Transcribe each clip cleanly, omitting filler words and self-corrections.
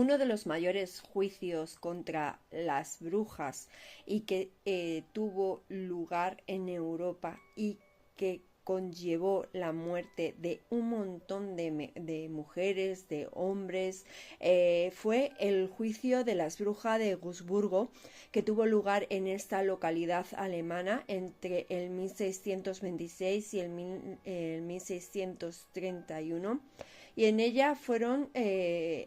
Uno de los mayores juicios contra las brujas y que tuvo lugar en Europa y que conllevó la muerte de un montón de mujeres, de hombres, fue el juicio de las brujas de Augsburgo, que tuvo lugar en esta localidad alemana entre el 1626 y el 1631, y en ella fueron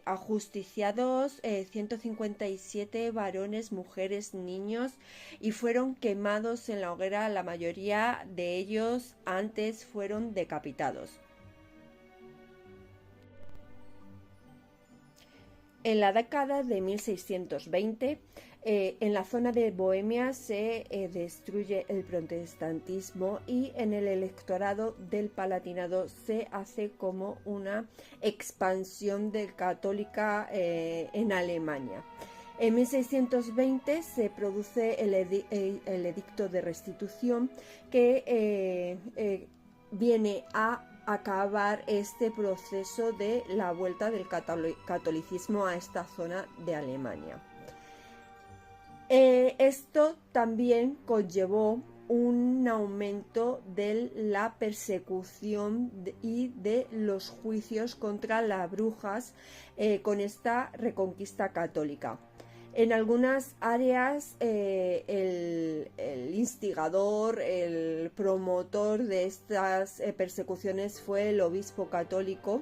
ajusticiados 157 varones, mujeres, niños, y fueron quemados en la hoguera. La mayoría de ellos antes fueron decapitados. En la década de 1620, en la zona de Bohemia se destruye el protestantismo, y en el electorado del Palatinado se hace como una expansión de católica en Alemania. En 1620 se produce el edicto de restitución, que viene a acabar este proceso de la vuelta del catolicismo a esta zona de Alemania. Esto también conllevó un aumento de la persecución y de los juicios contra las brujas con esta reconquista católica. En algunas áreas el instigador, el promotor de estas persecuciones fue el obispo católico,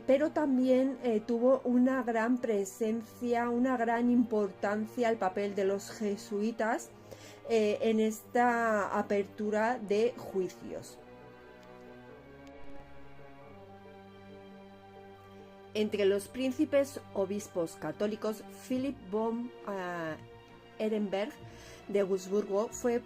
pero también tuvo una gran presencia, una gran importancia el papel de los jesuitas en esta apertura de juicios. Entre los príncipes obispos católicos, Philipp von Ehrenberg de Augsburgo fue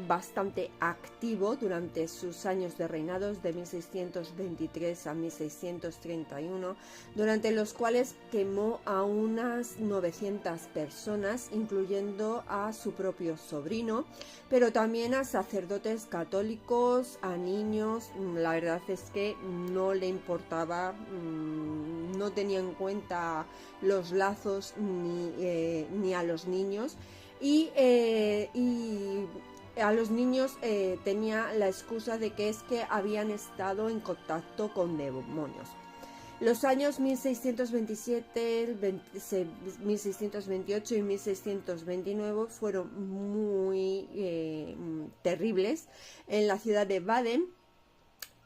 bastante activo durante sus años de reinados de 1623 a 1631, durante los cuales quemó a unas 900 personas, incluyendo a su propio sobrino, pero también a sacerdotes católicos, a niños. La verdad es que no le importaba, no tenía en cuenta los lazos ni a los niños, y a los niños tenía la excusa de que es que habían estado en contacto con demonios. Los años 1627, 1628 y 1629 fueron muy terribles en la ciudad de Baden,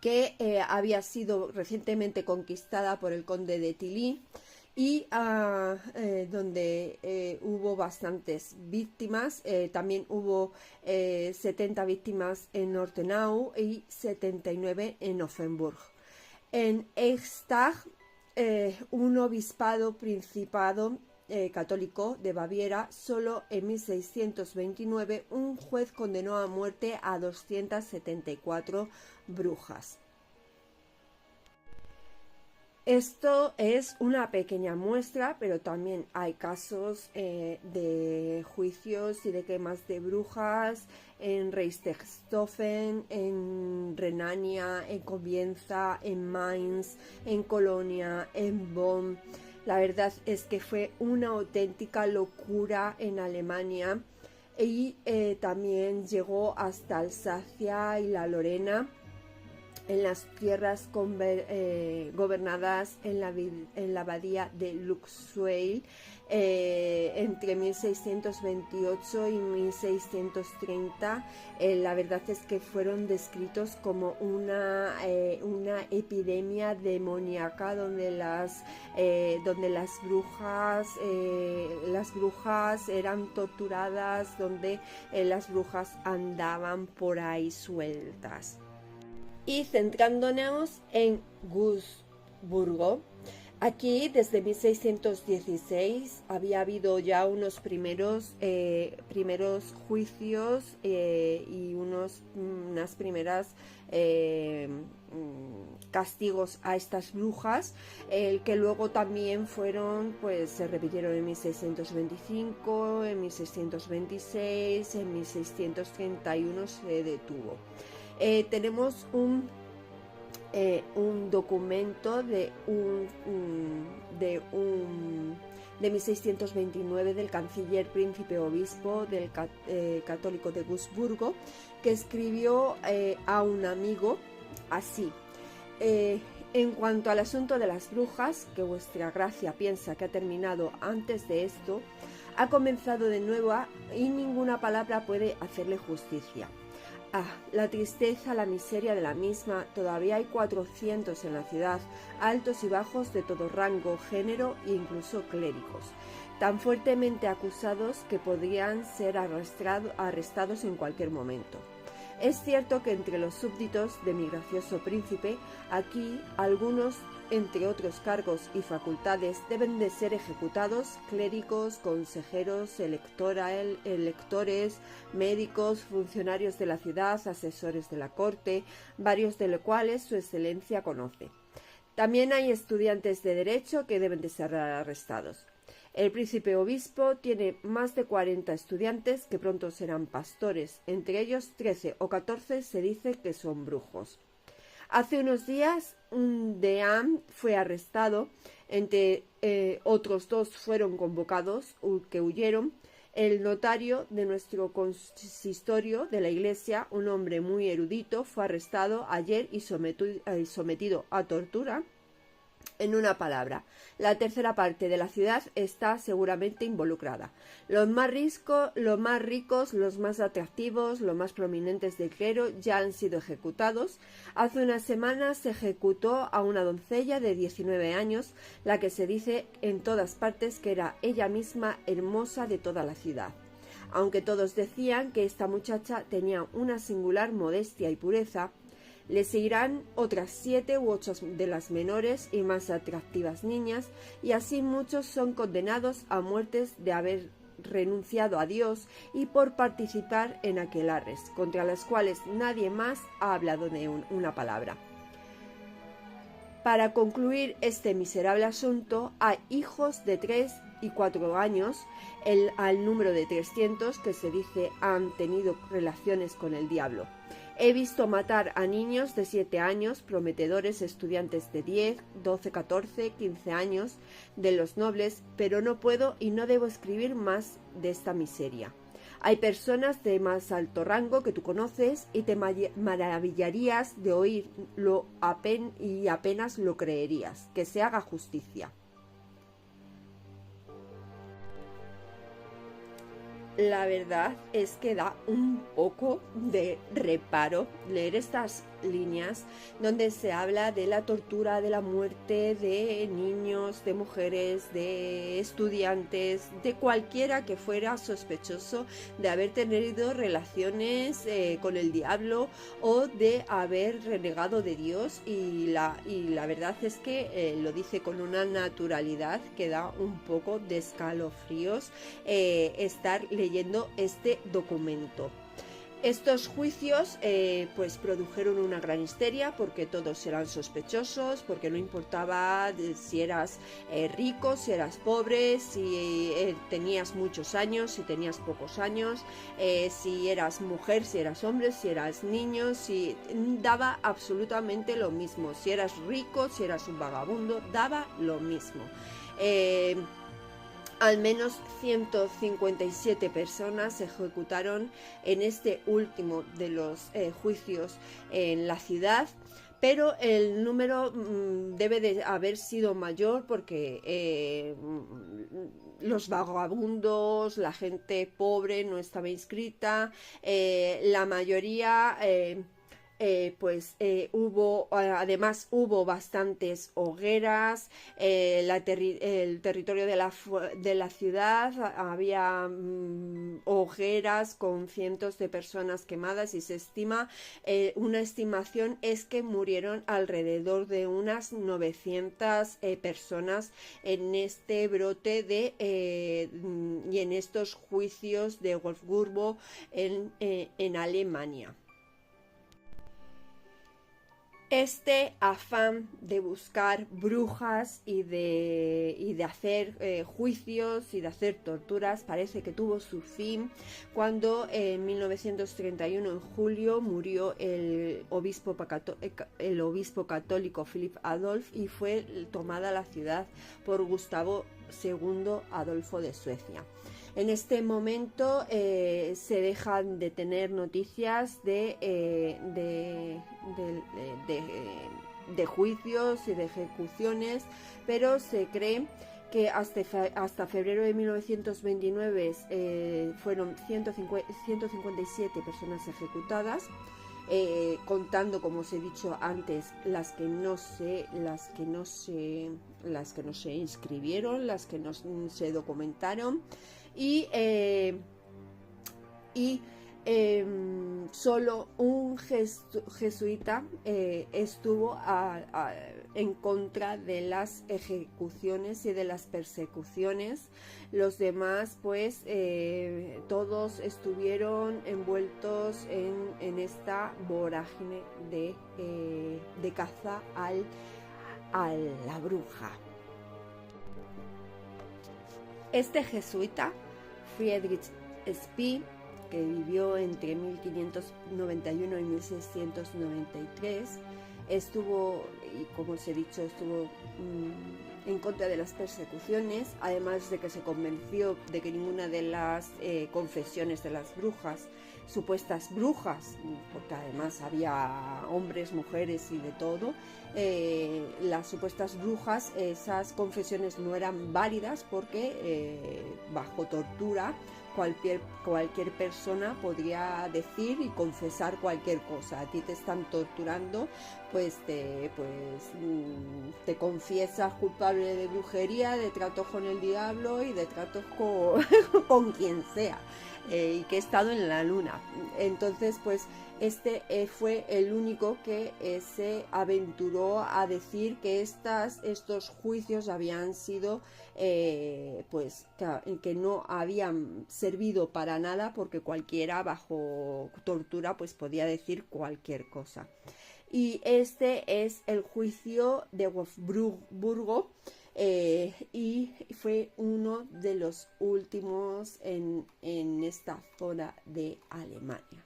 que había sido recientemente conquistada por el conde de Tilly, y donde hubo bastantes víctimas. También hubo 70 víctimas en Ortenau y 79 en Offenburg. En Eichstätt, un obispado principado católico de Baviera, solo en 1629 un juez condenó a muerte a 274 brujas. Esto es una pequeña muestra, pero también hay casos de juicios y de quemas de brujas en Reichsthofen, en Renania, en Covienza, en Mainz, en Colonia, en Bonn. La verdad es que fue una auténtica locura en Alemania, y también llegó hasta Alsacia y la Lorena, en las tierras gobernadas en la abadía de Luxeuil entre 1628 y 1630. La verdad es que fueron descritos como una epidemia demoníaca donde las brujas eran torturadas, donde las brujas andaban por ahí sueltas. Y centrándonos en Augsburgo, aquí desde 1616 había habido ya unos primeros juicios y unas primeras castigos a estas brujas, que luego también se repitieron en 1625, en 1626, en 1631 se detuvo. Tenemos un un documento de 1629 del canciller príncipe obispo católico de Wurzburgo, que escribió a un amigo así: en cuanto al asunto de las brujas, que vuestra gracia piensa que ha terminado antes de esto, ha comenzado de nuevo y ninguna palabra puede hacerle justicia. Ah, la tristeza, la miseria de la misma. Todavía hay 400 en la ciudad, altos y bajos de todo rango, género e incluso clérigos, tan fuertemente acusados que podrían ser arrestados en cualquier momento. Es cierto que entre los súbditos de mi gracioso príncipe, aquí algunos, entre otros cargos y facultades, deben de ser ejecutados: clérigos, consejeros, electores, médicos, funcionarios de la ciudad, asesores de la corte, varios de los cuales su excelencia conoce. También hay estudiantes de derecho que deben de ser arrestados. El príncipe obispo tiene más de 40 estudiantes que pronto serán pastores. Entre ellos 13 o 14 se dice que son brujos. Hace unos días un deán fue arrestado, entre otros 2 fueron convocados que huyeron. El notario de nuestro consistorio de la iglesia, un hombre muy erudito, fue arrestado ayer y sometido a tortura. En una palabra, la tercera parte de la ciudad está seguramente involucrada. Los más ricos, los más atractivos, los más prominentes del clero ya han sido ejecutados. Hace unas semanas se ejecutó a una doncella de 19 años, la que se dice en todas partes que era ella misma hermosa de toda la ciudad. Aunque todos decían que esta muchacha tenía una singular modestia y pureza, le seguirán otras 7 u 8 de las menores y más atractivas niñas, y así muchos son condenados a muertes de haber renunciado a Dios y por participar en aquelarres, contra las cuales nadie más ha hablado de una palabra. Para concluir este miserable asunto, hay hijos de 3 y 4 años, al número de 300 que se dice han tenido relaciones con el diablo. He visto matar a niños de 7 años, prometedores, estudiantes de 10, 12, 14, 15 años, de los nobles, pero no puedo y no debo escribir más de esta miseria. Hay personas de más alto rango que tú conoces y te maravillarías de oírlo y apenas lo creerías. Que se haga justicia. La verdad es que da un poco de reparo leer estas líneas donde se habla de la tortura, de la muerte de niños, de mujeres, de estudiantes, de cualquiera que fuera sospechoso de haber tenido relaciones con el diablo o de haber renegado de Dios, y la verdad es que lo dice con una naturalidad que da un poco de escalofríos estar leyendo este documento. Estos juicios pues produjeron una gran histeria, porque todos eran sospechosos, porque no importaba si eras rico, si eras pobre, si tenías muchos años, si tenías pocos años, si eras mujer, si eras hombre, si eras niño, si daba absolutamente lo mismo. Si eras rico, si eras un vagabundo, daba lo mismo. Al menos 157 personas se ejecutaron en este último de los juicios en la ciudad, pero el número debe de haber sido mayor porque los vagabundos, la gente pobre no estaba inscrita, la mayoría... además hubo bastantes hogueras, el territorio de la ciudad había hogueras con cientos de personas quemadas, y se estima, una estimación es que murieron alrededor de unas 900 personas en este brote y en estos juicios de Wurzburgo en Alemania. Este afán de buscar brujas y de hacer juicios y de hacer torturas parece que tuvo su fin cuando en 1931, en julio, murió el obispo católico Philipp Adolf y fue tomada la ciudad por Gustavo II Adolfo de Suecia. En este momento se dejan de tener noticias de juicios y de ejecuciones, pero se cree que hasta febrero de 1929 fueron 157 personas ejecutadas, contando, como os he dicho antes, las que no se inscribieron, las que no se documentaron, y solo un jesuita estuvo en contra de las ejecuciones y de las persecuciones. Los demás, pues, todos estuvieron envueltos en esta vorágine de caza a la bruja. Este jesuita, Friedrich Spee, que vivió entre 1591 y 1693, estuvo, y como os he dicho, estuvo en contra de las persecuciones, además de que se convenció de que ninguna de las confesiones de las brujas, supuestas brujas, porque además había hombres, mujeres y de todo, las supuestas brujas, esas confesiones no eran válidas porque bajo tortura cualquier persona podría decir y confesar cualquier cosa. A ti te están torturando, pues te confiesas culpable de brujería, de tratos con el diablo y de tratos con quien sea, y que he estado en la luna. Entonces, pues este fue el único que se aventuró a decir que estos juicios habían sido pues que no habían servido para nada, porque cualquiera bajo tortura pues podía decir cualquier cosa. Y este es el juicio de Wolfsburgo, y fue uno de los últimos en esta zona de Alemania.